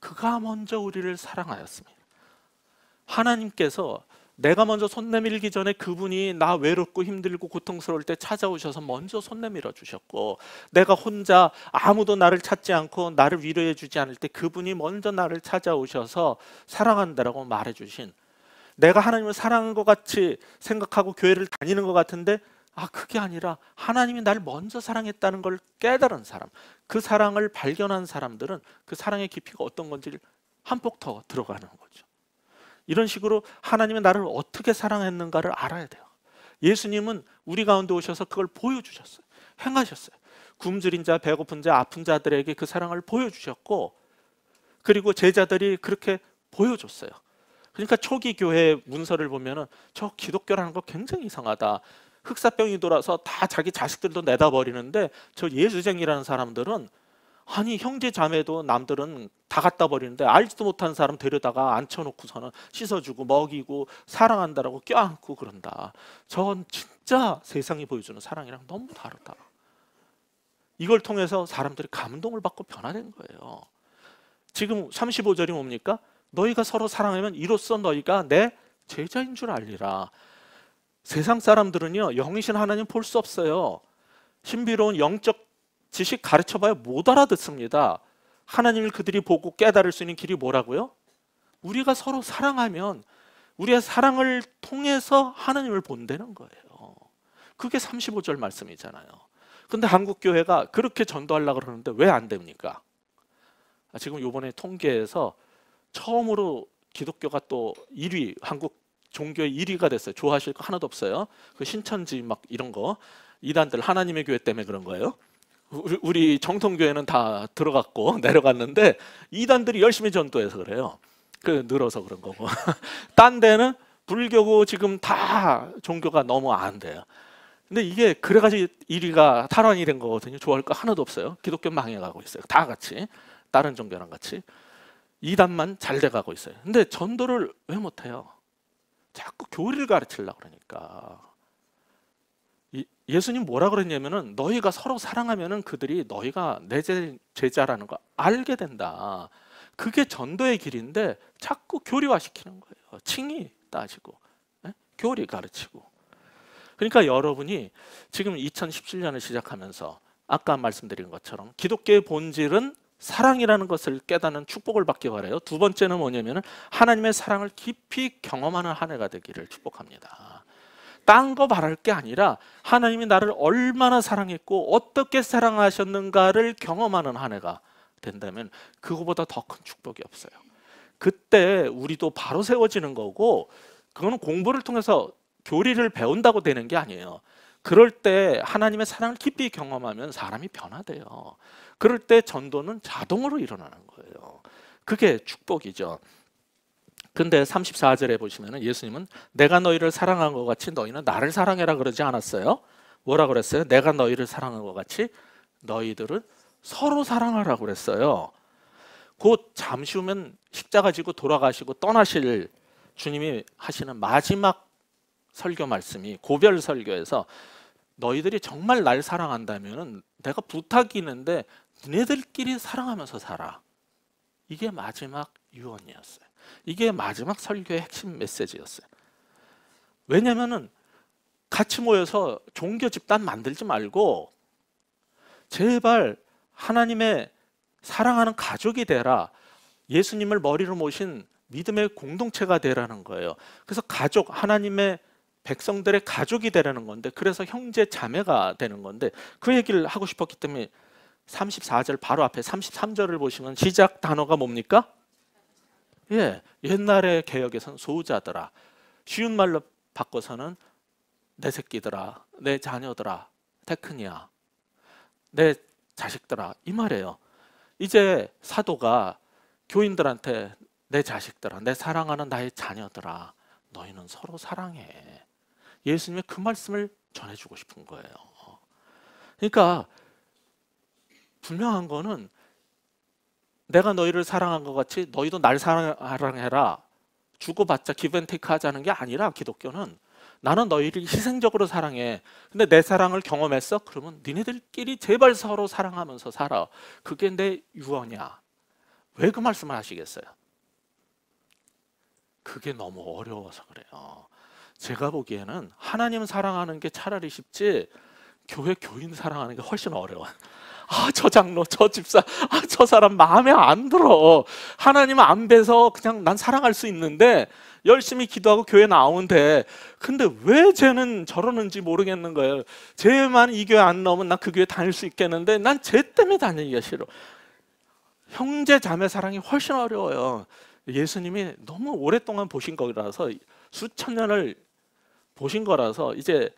그가 먼저 우리를 사랑하였습니다. 하나님께서 내가 먼저 손 내밀기 전에 그분이 나 외롭고 힘들고 고통스러울 때 찾아오셔서 먼저 손 내밀어 주셨고, 내가 혼자 아무도 나를 찾지 않고 나를 위로해 주지 않을 때 그분이 먼저 나를 찾아오셔서 사랑한다라고 말해 주신, 내가 하나님을 사랑한 것 같이 생각하고 교회를 다니는 것 같은데 그게 아니라 하나님이 나를 먼저 사랑했다는 걸 깨달은 사람, 그 사랑을 발견한 사람들은 그 사랑의 깊이가 어떤 건지를 한 폭 더 들어가는 거죠. 이런 식으로 하나님이 나를 어떻게 사랑했는가를 알아야 돼요. 예수님은 우리 가운데 오셔서 그걸 보여주셨어요. 행하셨어요. 굶주린 자, 배고픈 자, 아픈 자들에게 그 사랑을 보여주셨고, 그리고 제자들이 그렇게 보여줬어요. 그러니까 초기 교회 문서를 보면은 저 기독교라는 거 굉장히 이상하다. 흑사병이 돌아서 다 자기 자식들도 내다 버리는데 저 예수쟁이라는 사람들은, 아니 형제 자매도 남들은 다 갖다 버리는데 알지도 못한 사람 데려다가 앉혀놓고서는 씻어주고 먹이고 사랑한다라고 껴안고 그런다. 전 진짜 세상이 보여주는 사랑이랑 너무 다르다. 이걸 통해서 사람들이 감동을 받고 변화된 거예요. 지금 35절이 뭡니까? 너희가 서로 사랑하면 이로써 너희가 내 제자인 줄 알리라. 세상 사람들은요, 영이신 하나님 볼 수 없어요. 신비로운 영적 지식 가르쳐봐야 못 알아듣습니다. 하나님을 그들이 보고 깨달을 수 있는 길이 뭐라고요? 우리가 서로 사랑하면 우리의 사랑을 통해서 하나님을 본다는 거예요. 그게 35절 말씀이잖아요. 근데 한국교회가 그렇게 전도하려고 그러는데 왜 안 됩니까? 지금 이번에 통계에서 처음으로 기독교가 또 1위, 한국 종교의 1위가 됐어요. 좋아하실 거 하나도 없어요. 그 신천지 막 이런 거, 이단들 하나님의 교회 때문에 그런 거예요. 우리 정통교회는 다 들어갔고 내려갔는데 이단들이 열심히 전도해서 그래요. 그 늘어서 그런 거고. 딴 데는 불교고 지금 다 종교가 너무 안 돼요. 근데 이게 그래가지고 1위가 탈환이 된 거거든요. 좋아할 거 하나도 없어요. 기독교 망해가고 있어요. 다 같이, 다른 종교랑 같이. 이단만 잘 돼가고 있어요. 근데 전도를 왜 못해요? 자꾸 교리를 가르치려고 그러니까. 예수님 뭐라 그랬냐면은 너희가 서로 사랑하면은 그들이 너희가 내 제자라는 거 알게 된다. 그게 전도의 길인데 자꾸 교리화시키는 거예요. 칭의 따지고, 교리 가르치고. 그러니까 여러분이 지금 2017년을 시작하면서 아까 말씀드린 것처럼 기독교의 본질은 사랑이라는 것을 깨닫는 축복을 받기 바라요. 두 번째는 뭐냐면은 하나님의 사랑을 깊이 경험하는 한 해가 되기를 축복합니다. 딴 거 바랄 게 아니라 하나님이 나를 얼마나 사랑했고 어떻게 사랑하셨는가를 경험하는 한 해가 된다면 그거보다 더 큰 축복이 없어요. 그때 우리도 바로 세워지는 거고, 그거는 공부를 통해서 교리를 배운다고 되는 게 아니에요. 그럴 때 하나님의 사랑을 깊이 경험하면 사람이 변화돼요. 그럴 때 전도는 자동으로 일어나는 거예요. 그게 축복이죠. 근데 34절에 보시면 예수님은 내가 너희를 사랑한 것 같이 너희는 나를 사랑해라 그러지 않았어요? 뭐라 그랬어요? 내가 너희를 사랑한 것 같이 너희들은 서로 사랑하라고 그랬어요. 곧 잠시 후면 십자가 지고 돌아가시고 떠나실 주님이 하시는 마지막 설교 말씀이 고별 설교에서 너희들이 정말 날 사랑한다면 내가 부탁이 있는데 너네들끼리 사랑하면서 살아. 이게 마지막 유언이었어요. 이게 마지막 설교의 핵심 메시지였어요. 왜냐면은 같이 모여서 종교 집단 만들지 말고 제발 하나님의 사랑하는 가족이 되라. 예수님을 머리로 모신 믿음의 공동체가 되라는 거예요. 그래서 가족, 하나님의 백성들의 가족이 되라는 건데, 그래서 형제 자매가 되는 건데, 그 얘기를 하고 싶었기 때문에 34절 바로 앞에 33절을 보시면 시작 단어가 뭡니까? 예, 옛날의 개역에서는 소유자들아, 쉬운 말로 바꿔서는 내 새끼들아, 내 자녀들아, 테크니야, 내 자식들아, 이 말이에요. 이제 사도가 교인들한테 내 자식들아, 내 사랑하는 나의 자녀들아, 너희는 서로 사랑해. 예수님의 그 말씀을 전해주고 싶은 거예요. 그러니까 분명한 거는 내가 너희를 사랑한 것 같이 너희도 날 사랑해라. 주고받자 기브앤테이크 하자는 게 아니라, 기독교는 나는 너희를 희생적으로 사랑해. 근데 내 사랑을 경험했어? 그러면 니네들끼리 제발 서로 사랑하면서 살아. 그게 내 유언이야. 왜 그 말씀을 하시겠어요? 그게 너무 어려워서 그래요. 제가 보기에는 하나님 사랑하는 게 차라리 쉽지 교회 교인 사랑하는 게 훨씬 어려워요. 아, 저 장로, 저 집사, 아, 저 사람 마음에 안 들어. 하나님 안 뵈서 그냥 난 사랑할 수 있는데 열심히 기도하고 교회 나오는데, 근데 왜 쟤는 저러는지 모르겠는 거예요. 쟤만 이 교회 안 나오면 난 그 교회 다닐 수 있겠는데 난 쟤 때문에 다니기가 싫어. 형제 자매 사랑이 훨씬 어려워요. 예수님이 너무 오랫동안 보신 거라서, 수천 년을 보신 거라서 이제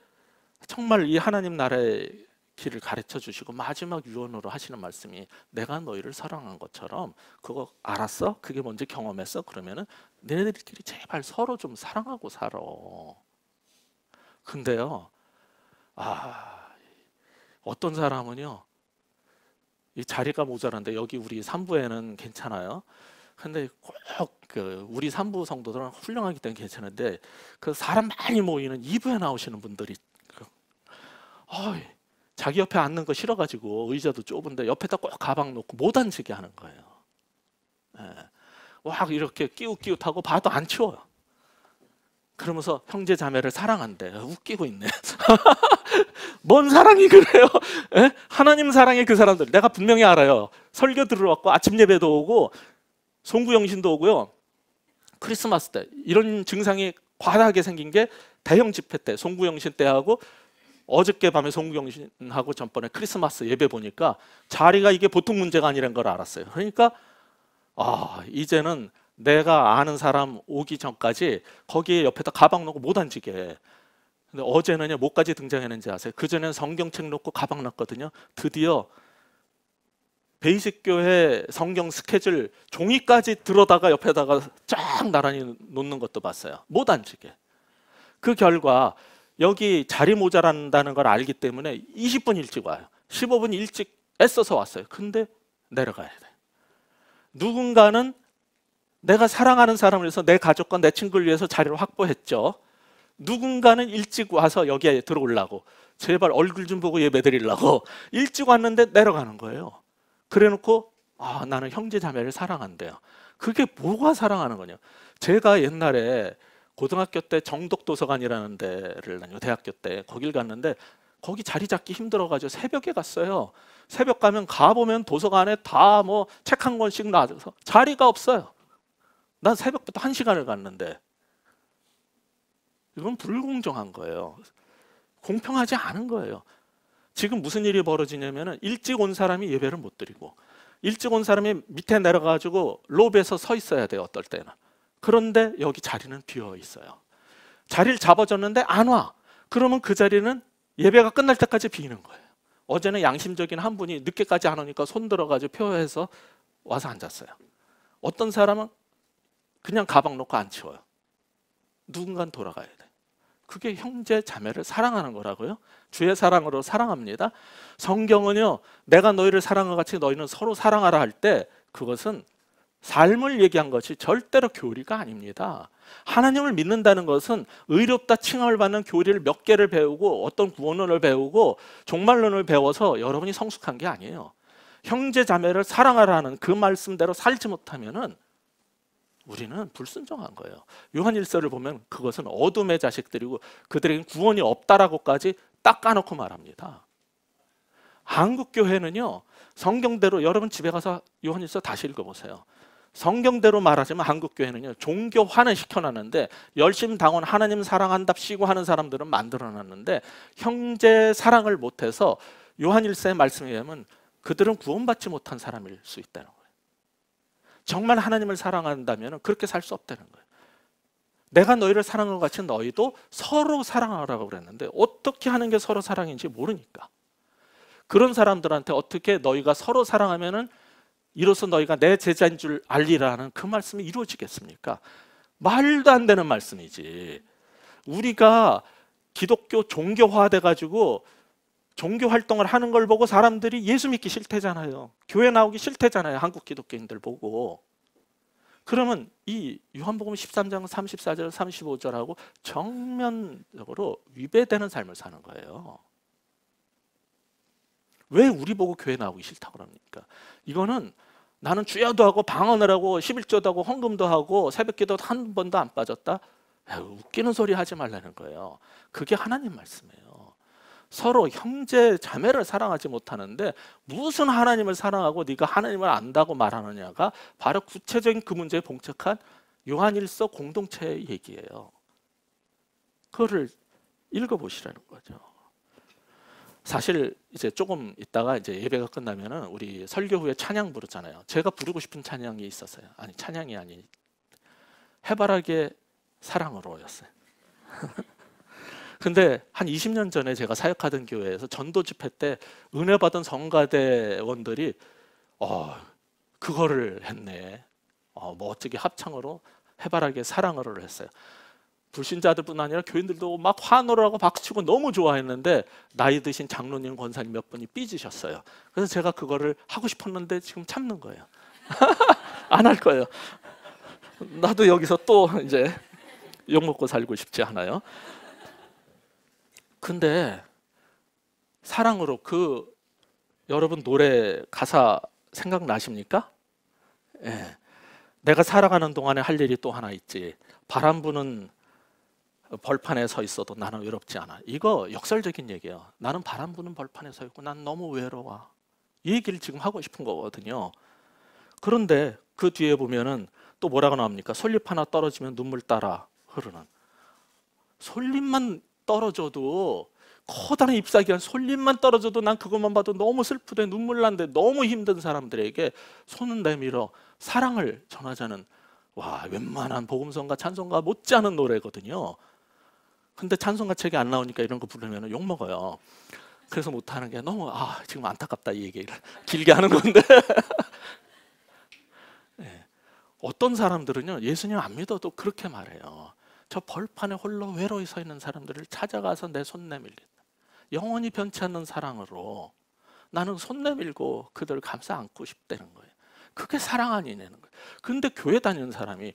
정말 이 하나님 나라의 길을 가르쳐 주시고 마지막 유언으로 하시는 말씀이 내가 너희를 사랑한 것처럼 그거 알았어? 그게 뭔지 경험했어? 그러면은 너희들끼리 제발 서로 좀 사랑하고 살아. 근데요, 어떤 사람은요, 이 자리가 모자란데 여기 우리 3부에는 괜찮아요. 근데 꼭 우리 3부 성도들은 훌륭하기 때문에 괜찮은데 그 사람 많이 모이는 2부에 나오시는 분들이 자기 옆에 앉는 거 싫어가지고 의자도 좁은데 옆에다 꼭 가방 놓고 못 앉게 하는 거예요. 막 이렇게 끼웃끼웃하고 봐도 안 치워요. 그러면서 형제 자매를 사랑한대. 웃기고 있네. 뭔 사랑이 그래요? 하나님 사랑의 그 사람들 내가 분명히 알아요. 설교 들어왔고 아침 예배도 오고 송구영신도 오고요. 크리스마스 때 이런 증상이 과다하게 생긴 게 대형 집회 때, 송구영신 때 하고 어저께 밤에 송구영신하고 전번에 크리스마스 예배 보니까 자리가 이게 보통 문제가 아니라는 걸 알았어요. 그러니까 이제는 내가 아는 사람 오기 전까지 거기에 옆에다 가방 놓고 못 앉게 해. 근데 어제는요, 뭐까지 등장했는지 아세요? 그전에는 성경책 놓고 가방 놨거든요. 드디어 베이직 교회 성경 스케줄 종이까지 들어다가 옆에다가 쫙 나란히 놓는 것도 봤어요. 못 앉게. 그 결과 여기 자리 모자란다는 걸 알기 때문에 20분 일찍 와요. 15분 일찍 애써서 왔어요. 근데 내려가야 돼. 누군가는 내가 사랑하는 사람을 위해서 내 가족과 내 친구를 위해서 자리를 확보했죠. 누군가는 일찍 와서 여기에 들어오려고, 제발 얼굴 좀 보고 예배 드리려고 일찍 왔는데 내려가는 거예요. 그래놓고 나는 형제 자매를 사랑한대요. 그게 뭐가 사랑하는 거냐? 제가 옛날에 고등학교 때 정독도서관이라는 데를 다니고 대학교 때 거길 갔는데 거기 자리 잡기 힘들어가지고 새벽에 갔어요. 새벽 가면 가보면 도서관에 다 뭐 책 한 권씩 놔줘서 자리가 없어요. 난 새벽부터 1시간을 갔는데 이건 불공정한 거예요. 공평하지 않은 거예요. 지금 무슨 일이 벌어지냐면 일찍 온 사람이 예배를 못 드리고 일찍 온 사람이 밑에 내려가지고 로비에서 서 있어야 돼요. 어떨 때는. 그런데 여기 자리는 비어 있어요. 자리를 잡아줬는데 안 와. 그러면 그 자리는 예배가 끝날 때까지 비는 거예요. 어제는 양심적인 한 분이 늦게까지 안 오니까 손 들어가지고 표해서 와서 앉았어요. 어떤 사람은 그냥 가방 놓고 안 치워요. 누군가는 돌아가야 돼. 그게 형제 자매를 사랑하는 거라고요. 주의 사랑으로 사랑합니다. 성경은요, 내가 너희를 사랑한 같이 너희는 서로 사랑하라 할 때 그것은 삶을 얘기한 것이 절대로 교리가 아닙니다. 하나님을 믿는다는 것은 의롭다 칭함을 받는 교리를 몇 개를 배우고 어떤 구원론을 배우고 종말론을 배워서 여러분이 성숙한 게 아니에요. 형제 자매를 사랑하라는 그 말씀대로 살지 못하면은 우리는 불순종한 거예요. 요한일서를 보면 그것은 어둠의 자식들이고 그들에겐 구원이 없다라고까지 딱 까놓고 말합니다. 한국 교회는요, 성경대로 여러분 집에 가서 요한일서 다시 읽어보세요. 성경대로 말하자면 한국 교회는요, 종교화는 시켜놨는데 열심 당원 하나님 사랑한답시고 하는 사람들은 만들어놨는데 형제 사랑을 못해서 요한일서의 말씀에 의하면 그들은 구원받지 못한 사람일 수 있다는 거예요. 정말 하나님을 사랑한다면 그렇게 살 수 없다는 거예요. 내가 너희를 사랑한 것 같이 너희도 서로 사랑하라고 그랬는데 어떻게 하는 게 서로 사랑인지 모르니까 그런 사람들한테 어떻게 너희가 서로 사랑하면은 이로써 너희가 내 제자인 줄 알리라는 그 말씀이 이루어지겠습니까? 말도 안 되는 말씀이지. 우리가 기독교 종교화돼 가지고 종교 활동을 하는 걸 보고 사람들이 예수 믿기 싫대잖아요. 교회 나오기 싫대잖아요. 한국 기독교인들 보고. 그러면 이 요한복음 13장 34절 35절하고 정면적으로 위배되는 삶을 사는 거예요. 왜 우리 보고 교회 나오기 싫다고 그럽니까? 이거는 나는 주야도 하고 방언을 하고 11조도 하고 헌금도 하고 새벽기도 한 번도 안 빠졌다? 웃기는 소리 하지 말라는 거예요. 그게 하나님 말씀이에요. 서로 형제 자매를 사랑하지 못하는데 무슨 하나님을 사랑하고 네가 하나님을 안다고 말하느냐가 바로 구체적인 그 문제에 봉착한 요한일서 공동체의 얘기예요. 그거를 읽어보시라는 거죠. 사실 이제 조금 있다가 이제 예배가 끝나면은 우리 설교 후에 찬양 부르잖아요. 제가 부르고 싶은 찬양이 있었어요. 아니 찬양이 아니 해바라기의 사랑으로였어요. 근데 한 20년 전에 제가 사역하던 교회에서 전도 집회 때 은혜 받은 성가대원들이 그거를 했네. 멋지게 합창으로 해바라기의 사랑으로를 했어요. 불신자들뿐 아니라 교인들도 막 환호를 하고 박수치고 너무 좋아했는데 나이 드신 장로님 권사님 몇 분이 삐지셨어요. 그래서 제가 그거를 하고 싶었는데 지금 참는 거예요. 안 할 거예요. 나도 여기서 또 이제 욕먹고 살고 싶지 않아요. 근데 사랑으로 그 여러분 노래 가사 생각나십니까? 예. 내가 살아가는 동안에 할 일이 또 하나 있지. 바람 부는 벌판에 서 있어도 나는 외롭지 않아. 이거 역설적인 얘기예요. 나는 바람 부는 벌판에 서 있고 난 너무 외로워. 이 얘기를 지금 하고 싶은 거거든요. 그런데 그 뒤에 보면은 또 뭐라고 나옵니까? 솔잎 하나 떨어지면 눈물 따라 흐르는. 솔잎만 떨어져도 커다란 잎사귀한 솔잎만 떨어져도 난 그것만 봐도 너무 슬프대 눈물 난데 너무 힘든 사람들에게 손을 내밀어 사랑을 전하자는 웬만한 복음성가 찬송가 못지않은 노래거든요. 근데 찬송가 책이 안 나오니까 이런 거 부르면 욕먹어요. 그래서 못하는 게 너무 지금 안타깝다 이 얘기를 길게 하는 건데 네. 어떤 사람들은요 예수님 안 믿어도 그렇게 말해요. 저 벌판에 홀로 외로이 서 있는 사람들을 찾아가서 내 손 내밀린다. 영원히 변치 않는 사랑으로 나는 손 내밀고 그들을 감싸 안고 싶다는 거예요. 그게 사랑 아니냐는 거예요. 근데 교회 다니는 사람이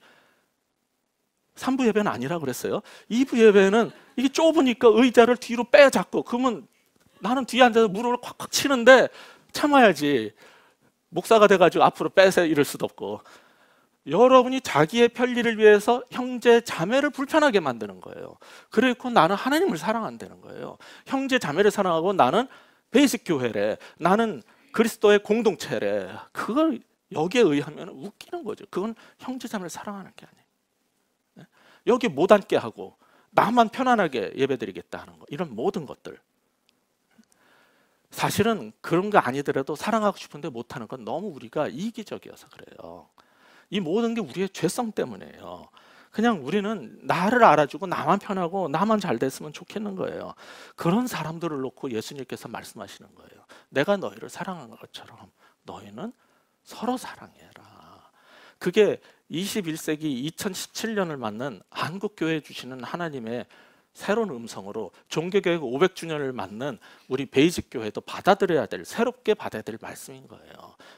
3부 예배는 아니라 그랬어요. 2부 예배는 이게 좁으니까 의자를 뒤로 빼잡고 그러면 나는 뒤에 앉아서 무릎을 콱콱 치는데 참아야지. 목사가 돼가지고 앞으로 빼세요 이럴 수도 없고. 여러분이 자기의 편리를 위해서 형제 자매를 불편하게 만드는 거예요. 그리고 나는 하나님을 사랑한다는 거예요. 형제 자매를 사랑하고 나는 베이직 교회래. 나는 그리스도의 공동체래. 그걸 여기에 의하면 웃기는 거죠. 그건 형제 자매를 사랑하는 게 아니에요. 여기 못 앉게 하고 나만 편안하게 예배드리겠다 하는 거. 이런 모든 것들. 사실은 그런 거 아니더라도 사랑하고 싶은데 못하는 건 너무 우리가 이기적이어서 그래요. 이 모든 게 우리의 죄성 때문이에요. 그냥 우리는 나를 알아주고 나만 편하고 나만 잘 됐으면 좋겠는 거예요. 그런 사람들을 놓고 예수님께서 말씀하시는 거예요. 내가 너희를 사랑한 것처럼 너희는 서로 사랑해라. 그게 21세기 2017년을 맞는 한국교회 주시는 하나님의 새로운 음성으로 종교개혁 500주년을 맞는 우리 베이직 교회도 받아들여야 될, 새롭게 받아야 될 말씀인 거예요.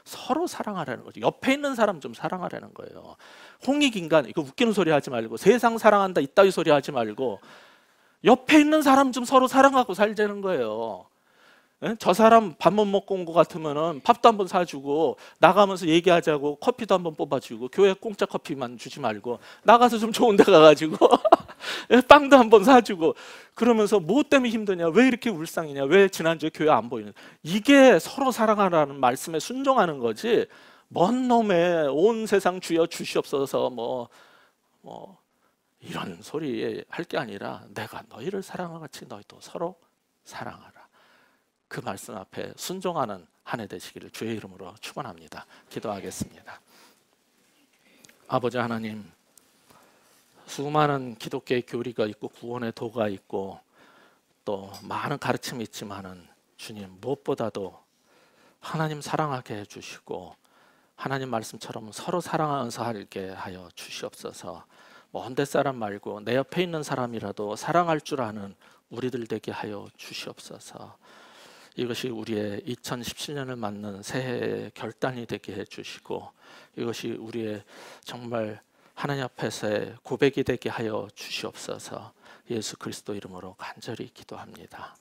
서로 사랑하라는 거죠. 옆에 있는 사람 좀 사랑하라는 거예요. 홍익인간, 이거 웃기는 소리 하지 말고, 세상 사랑한다 이따위 소리 하지 말고 옆에 있는 사람 좀 서로 사랑하고 살자는 거예요. 예? 저 사람 밥 못 먹고 온 것 같으면은 밥도 한번 사주고, 나가면서 얘기하자고 커피도 한번 뽑아주고, 교회 공짜 커피만 주지 말고 나가서 좀 좋은 데 가가지고 빵도 한번 사주고, 그러면서 뭐 때문에 힘드냐, 왜 이렇게 울상이냐, 왜 지난주에 교회 안 보이는, 이게 서로 사랑하라는 말씀에 순종하는 거지, 먼 놈의 온 세상 주여 주시옵소서 뭐 이런 소리 할 게 아니라, 내가 너희를 사랑한 같이 너희도 서로 사랑하라. 그 말씀 앞에 순종하는 한 해 되시기를 주의 이름으로 축원합니다. 기도하겠습니다. 아버지 하나님, 수많은 기독교의 교리가 있고 구원의 도가 있고 또 많은 가르침이 있지만은, 주님, 무엇보다도 하나님 사랑하게 해주시고 하나님 말씀처럼 서로 사랑하면서 살게 하여 주시옵소서. 먼 데 사람 말고 내 옆에 있는 사람이라도 사랑할 줄 아는 우리들 되게 하여 주시옵소서. 이것이 우리의 2017년을 맞는 새해의 결단이 되게 해주시고, 이것이 우리의 정말 하나님 앞에서의 고백이 되게 하여 주시옵소서. 예수 그리스도 이름으로 간절히 기도합니다.